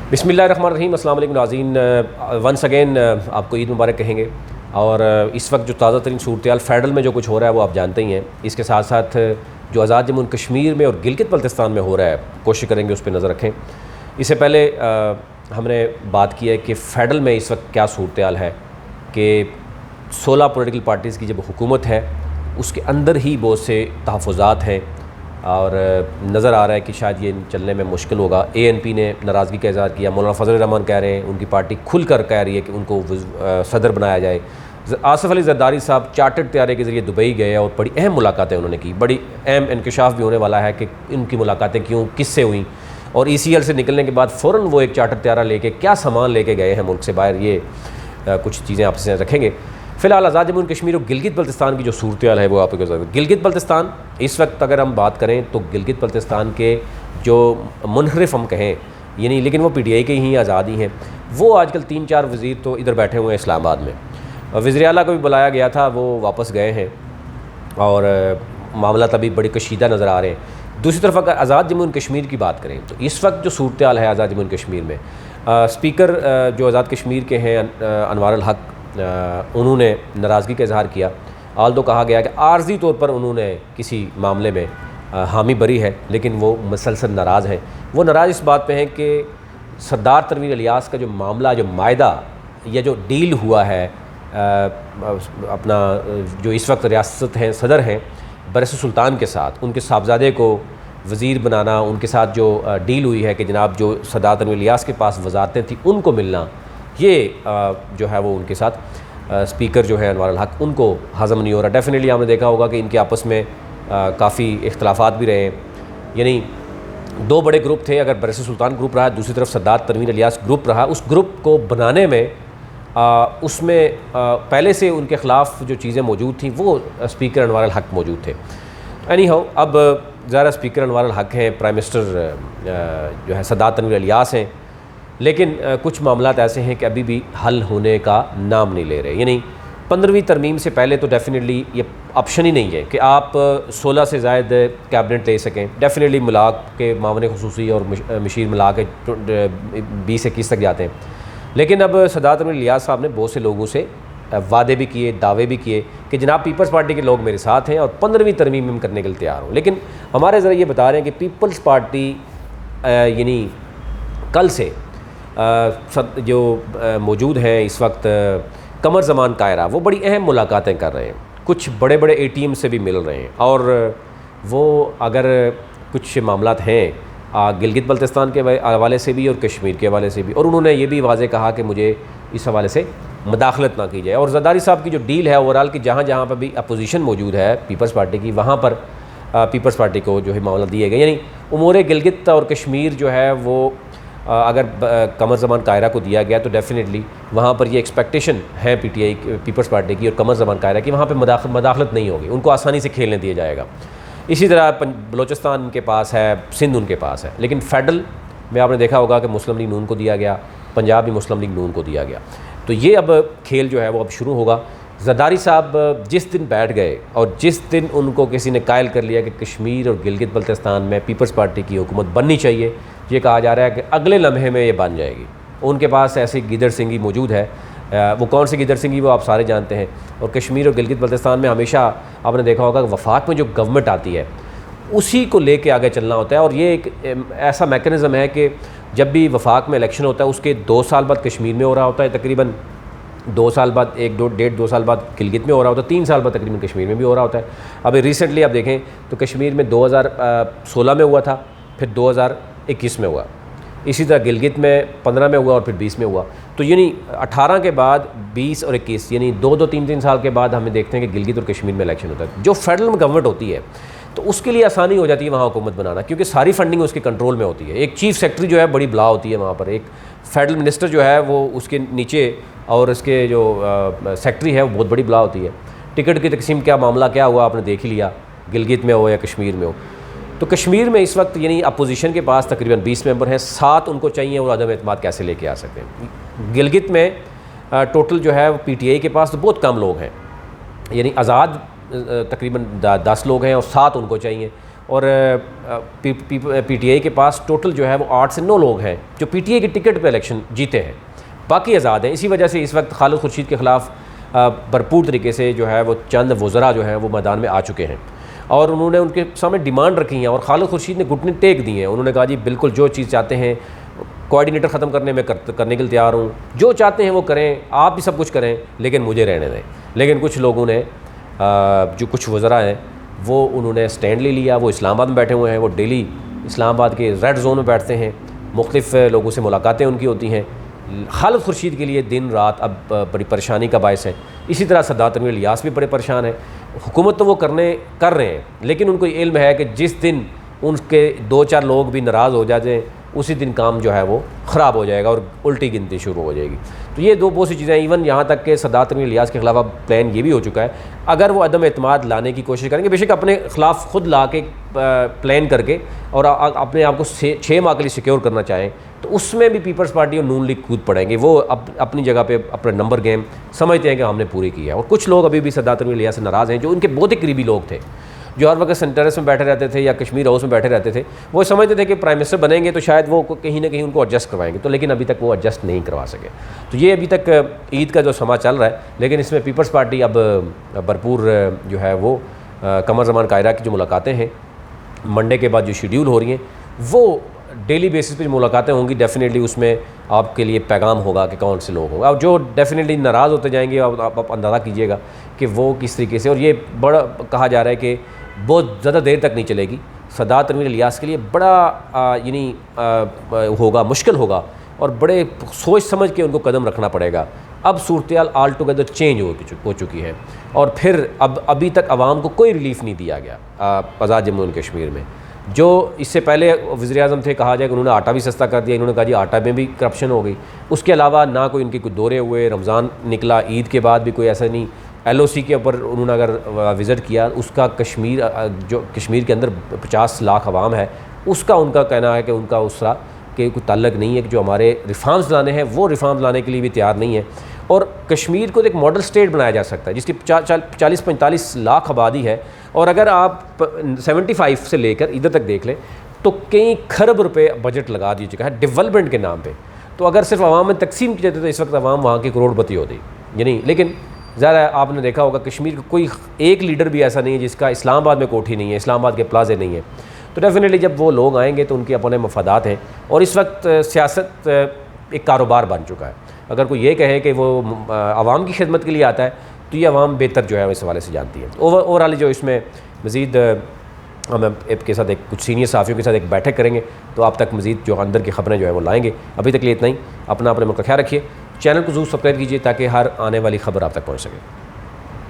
बिस्मिल्लाहिर्रहमानिर्रहीम। अस्सलाम वालेकुम नाज़रीन, वंस अगेन आपको ईद मुबारक कहेंगे। और इस वक्त जो ताज़ा तरीन सूरत फेडरल में जो कुछ हो रहा है वो आप जानते ही हैं। इसके साथ साथ जो आज़ाद जम्मू कश्मीर में और गिलगित बल्तिस्तान में हो रहा है, कोशिश करेंगे उस पर नज़र रखें। इससे पहले हमने बात की है कि फेडरल में इस वक्त क्या सूरत है कि 16 पॉलिटिकल पार्टीज़ की जब हुकूमत है उसके अंदर ही बहुत से तहफ़्फ़ुज़ात हैं और नज़र आ रहा है कि शायद ये चलने में मुश्किल होगा। ANP ने नाराज़गी का इज़हार किया। मौलाना फजल रहमान कह रहे हैं, उनकी पार्टी खुल कर कह रही है कि उनको सदर बनाया जाए। आसिफ अली जरदारी साहब चार्टर्ड तैयारी के ज़रिए दुबई गए और बड़ी अहम मुलाकातें उन्होंने की। बड़ी अहम इंकशाफ भी होने वाला है कि इनकी मुलाकातें क्यों, किससे हुई, और ECL से निकलने के बाद फ़ौरन वो एक चार्टर्ड तैयारा लेके क्या सामान लेके गए हैं मुल्क से बाहर, ये कुछ चीज़ें आपसे रखेंगे। फ़िलहाल आज़ाद जम्मू कश्मीर और गिलगित बल्तिस्तान की जो सूरत है वो आपको बताएं। गिलगित बल्तिस्तान इस वक्त अगर हम बात करें तो गिलगित बल्तिस्तान के जो मुनहरिफ हम कहें यानी, लेकिन वो PTI के ही आज़ादी हैं, वो आजकल 3-4 वज़ीर तो इधर बैठे हुए हैं इस्लामाबाद में। वज़ीर आला को भी बुलाया गया था, वो वापस गए हैं और मामला तभी बड़ी कशीदा नज़र आ रहे हैं। दूसरी तरफ अगर आज़ाद जम्मू कश्मीर की बात करें तो इस वक्त जो सूरत है आज़ाद जम्मू कश्मीर में, स्पीकर जो आज़ाद कश्मीर के हैं अनवार अल हक, उन्होंने नाराज़गी का इज़हार किया। आल्दो कहा गया कि आर्जी तौर पर उन्होंने किसी मामले में हामी बरी है, लेकिन वो मुसलसल नाराज़ हैं। वो नाराज़ इस बात पे हैं कि सरदार तनवीर इलियास का जो मामला, जो मायदा या जो डील हुआ है अपना जो इस वक्त रियासत हैं सदर हैं बरस सुल्तान के साथ, उनके साहबजादे को वज़ीर बनाना, उनके साथ जो डील हुई है कि जनाब जो सरदार तनवीर इलियास के पास वजारतें थी उनको मिलना, ये जो है वो उनके साथ स्पीकर जो है अनवार अल हक, उनको हज़म नहीं हो रहा। डेफिनेटली आपने देखा होगा कि इनके आपस में काफ़ी इख्तलाफात भी रहे हैं। यानी दो बड़े ग्रुप थे, अगर बरस सुल्तान ग्रुप रहा, दूसरी तरफ सरदार तनवीर इलियास ग्रुप रहा। उस ग्रुप को बनाने में उसमें पहले से उनके ख़िलाफ़ जो चीज़ें मौजूद थी वो स्पीकर अनवार अल हक मौजूद थे। एनी हाउ, अब ज़रा स्पीकर अनवार अल हक हैं, प्राइम मिनिस्टर जो है सरदार तनवीर इलियास हैं, लेकिन कुछ मामलात ऐसे हैं कि अभी भी हल होने का नाम नहीं ले रहे। यानी 15वीं तरमीम से पहले तो डेफिनेटली ये ऑप्शन ही नहीं है कि आप 16 से ज़ायद कैबिनेट ले सकें। डेफिनेटली मिलाक के मामले खुसूसी और मशीर मिला के 20-21 तक जाते हैं। लेकिन अब सरदार तनवीर इलियास साहब ने बहुत से लोगों से वादे भी किए, दावे भी किए कि जनाब पीपल्स पार्टी के लोग मेरे साथ हैं और 15वीं तरमीम में करने के लिए तैयार हूँ। लेकिन हमारे ज़रा ये बता रहे हैं कि पीपल्स पार्टी यानी कल से जो मौजूद हैं इस वक्त कमर ज़मान कायरा, वो बड़ी अहम मुलाकातें कर रहे हैं, कुछ बड़े बड़े ATM से भी मिल रहे हैं। और वो अगर कुछ मामलात हैं गिलगित बल्तिस्तान के हवाले से भी और कश्मीर के हवाले से भी, और उन्होंने ये भी वाज़े कहा कि मुझे इस हवाले से मुदाखलत ना की जाए। और जरदारी साहब की जो डील है ओवरऑल की, जहाँ जहाँ पर भी अपोजिशन मौजूद है पीपल्स पार्टी की, वहाँ पर पीपल्स पार्टी को जो है मामला दिए गए। यानी उमूर गिलगित और कश्मीर जो है वो अगर कमर ज़मान कायरा को दिया गया तो डेफिनेटली वहाँ पर ये एक्सपेक्टेशन है PTI पीपल्स पार्टी की और कमर ज़मान कायरा की, वहाँ पर मुदाखलत नहीं होगी, उनको आसानी से खेलने दिया जाएगा। इसी तरह बलोचिस्तान उनके पास है, सिंध उनके पास है। लेकिन फेडरल में आपने देखा होगा कि मुस्लिम लीग नून को दिया गया, पंजाब भी मुस्लिम लीग नून को दिया गया। तो ये अब खेल जो है वो अब शुरू होगा। जरदारी साहब जिस दिन बैठ गए और जिस दिन उनको किसी ने कायल कर लिया कि कश्मीर और गिलगित बल्तिस्तान में पीपल्स पार्टी की हुकूमत बननी चाहिए, ये कहा जा रहा है कि अगले लम्हे में ये बन जाएगी। उनके पास ऐसी गिदर सिंगी मौजूद है। वो कौन सी गिदर सिंगी वो आप सारे जानते हैं। और कश्मीर और गिलगित बल्तिस्तान में हमेशा आपने देखा होगा कि वफाक में जो गवर्नमेंट आती है उसी को लेके आगे चलना होता है। और ये एक ऐसा मैकेनिज़्म है कि जब भी वफाक में इलेक्शन होता है उसके 2 साल बाद कश्मीर में हो रहा होता है, तकरीबन 2 साल बाद, 1-1.5-2 साल बाद गिलगित में हो रहा होता है, 3 साल बाद तकरीबन कश्मीर में भी हो रहा होता है। अभी रिसेंटली आप देखें तो कश्मीर में 2016 में हुआ था, फिर 2021 में हुआ, इसी तरह गिलगित में 15 में हुआ और फिर 20 में हुआ। तो यानी 18 के बाद 20 और 21 यानी 2-2, 3-3 साल के बाद हमें देखते हैं कि गिलगित और कश्मीर में इलेक्शन होता है। जो फेडरल में गवर्नमेंट होती है तो उसके लिए आसानी हो जाती है वहाँ हुकूमत बनाना, क्योंकि सारी फंडिंग उसके कंट्रोल में होती है। एक चीफ सेक्रेटरी जो है बड़ी बला होती है वहाँ पर, एक फेडरल मिनिस्टर जो है वो उसके नीचे, और उसके जो सेक्रेटरी है वो बहुत बड़ी बला होती है। टिकट की तकसीम क्या मामला क्या हुआ आपने देख ही लिया, गिलगित में हो या कश्मीर में हो। तो कश्मीर में इस वक्त यानी अपोजिशन के पास तकरीबन 20 मेंबर हैं, 7 उनको चाहिए और अदम एतमाद कैसे लेके आ सकते हैं। गिलगित में टोटल जो है PTI के पास तो बहुत कम लोग हैं, यानी आज़ाद तकरीबन 10 लोग हैं और 7 उनको चाहिए। और PTI के पास टोटल जो है वो 8 से 9 लोग हैं जो PTI की टिकट पे इलेक्शन जीते हैं, बाकी आज़ाद हैं। इसी वजह से इस वक्त खालिद खुर्शीद के ख़िलाफ़ भरपूर तरीके से जो है वो चंद वज़रा जो हैं वो मैदान में आ चुके हैं और उन्होंने उनके सामने डिमांड रखी हैं और खालिद खुर्शीद ने घुटने टेक दिए हैं। उन्होंने कहा जी बिल्कुल जो चीज़ चाहते हैं, कोऑर्डिनेटर ख़त्म करने में करने के लिए तैयार हूँ, जो चाहते हैं वो करें, आप भी सब कुछ करें लेकिन मुझे रहने दें। लेकिन कुछ लोगों ने जो कुछ वज़रा हैं वो उन्होंने स्टैंड ले लिया, वो इस्लामाबाद में बैठे हुए हैं, वो डेली इस्लामाबाद के रेड जोन में बैठते हैं, मुख्तलिफ़ लोगों से मुलाकातें उनकी होती हैं। खालिद खुर्शीद के लिए दिन रात अब बड़ी परेशानी का बायस है। इसी तरह सरदार तनवीर इलियास भी बड़े परेशान हैं। हुकूमत तो वो कर रहे हैं लेकिन उनको इल्म है कि जिस दिन उनके 2-4 लोग भी नाराज़ हो जाते उसी दिन काम जो है वो ख़राब हो जाएगा और उल्टी गिनती शुरू हो जाएगी। तो ये बहुत सी चीज़ें, इवन यहाँ तक कि सरदार तनवीर इलियास के ख़िलाफ़ प्लान ये भी हो चुका है, अगर वो अदम एतमाद लाने की कोशिश करेंगे, बेशक अपने ख़िलाफ़ ख़ुद ला के प्लान करके और अपने आप को 6 माह के लिए सिक्योर करना चाहें तो उसमें भी पीपल्स पार्टी और नून लीग कूद पड़ेंगे। वो अपनी जगह पे अपना नंबर गेम समझते हैं कि हमने पूरी की है। और कुछ लोग अभी भी सरदार तनवीर इलियास से नाराज़ हैं जो उनके बहुत ही करीबी लोग थे, जो हर वक्त सेंटर्स में बैठे रहते थे या कश्मीर हाउस में बैठे रहते थे। वो समझते थे कि प्राइम मिनिस्टर बनेंगे तो शायद वो कहीं ना कहीं उनको एडजस्ट करवाएंगे, तो लेकिन अभी तक वो एडजस्ट नहीं करवा सके। तो ये अभी तक ईद का जो समा चल रहा है, लेकिन इसमें पीपल्स पार्टी अब भरपूर जो है वो कमर ज़मान कायरा की जो मुलाकातें हैं मंडे के बाद जो शेड्यूल हो रही हैं वो डेली बेसिस पे मुलाकातें होंगी। डेफिनेटली उसमें आपके लिए पैगाम होगा कि कौन से लोग होंगे और जो डेफिनेटली नाराज़ होते जाएंगे आप अंदाज़ा कीजिएगा कि वो किस तरीके से। और ये बड़ा कहा जा रहा है कि बहुत ज़्यादा देर तक नहीं चलेगी। सरदार तनवीर इलियास के लिए बड़ा होगा, मुश्किल होगा और बड़े सोच समझ के उनको कदम रखना पड़ेगा। अब सूरत आल टुगेदर चेंज हो चुकी है और फिर अब अभी तक आवाम को कोई रिलीफ नहीं दिया गया आज़ाद जम्मू एंड कश्मीर में। जो इससे पहले वज़ीर-ए-आज़म थे, कहा जाए कि उन्होंने आटा भी सस्ता कर दिया, इन्होंने कहा जी आटा में भी करप्शन हो गई। उसके अलावा ना कोई उनके कुछ दौरे हुए, रमज़ान निकला, ईद के बाद भी कोई ऐसा नहीं। LOC के ऊपर उन्होंने अगर विज़िट किया, उसका कश्मीर के अंदर 50 लाख आवाम है, उसका उनका कहना है कि उनका उसका कोई ताल्लुक नहीं है कि जो हमारे रिफॉर्म्स लाने हैं वो रिफॉर्म्स लाने के लिए भी तैयार नहीं है। और कश्मीर को एक मॉडल स्टेट बनाया जा सकता है जिसकी 40-45 लाख आबादी है और अगर आप 75 से लेकर इधर तक देख लें तो कई खरब रुपए बजट लगा दिया चुका है डेवलपमेंट के नाम पे। तो अगर सिर्फ आवाम में तकसीम की जाती तो इस वक्त आवाम वहाँ की करोड़पति होती यानी। लेकिन ज़रा आपने देखा होगा कश्मीर का कोई एक लीडर भी ऐसा नहीं है जिसका इस्लामाबाद में कोठी नहीं है, इस्लामाबाद के प्लाजे नहीं है। तो डेफिनेटली जब वो लोग आएंगे तो उनके अपने मफादात हैं और इस वक्त सियासत एक कारोबार बन चुका है। अगर कोई ये कहे कि वो आवाम की खिदमत के लिए आता है तो ये आवाम बेहतर जो है इस हवाले से जानती है। ओवरऑल जो इसमें मज़ीद हम आपके साथ एक कुछ सीनियर साफ़ियों के साथ एक बैठक करेंगे तो आप तक मज़ीद जो अंदर की ख़बरें जो है वो लाएंगे। अभी तक लिए इतना ही। अपने मुल्क का ख्याल रखिए, चैनल को ज़रूर सब्सक्राइब कीजिए ताकि हर आने वाली ख़बर आप तक पहुँच सके।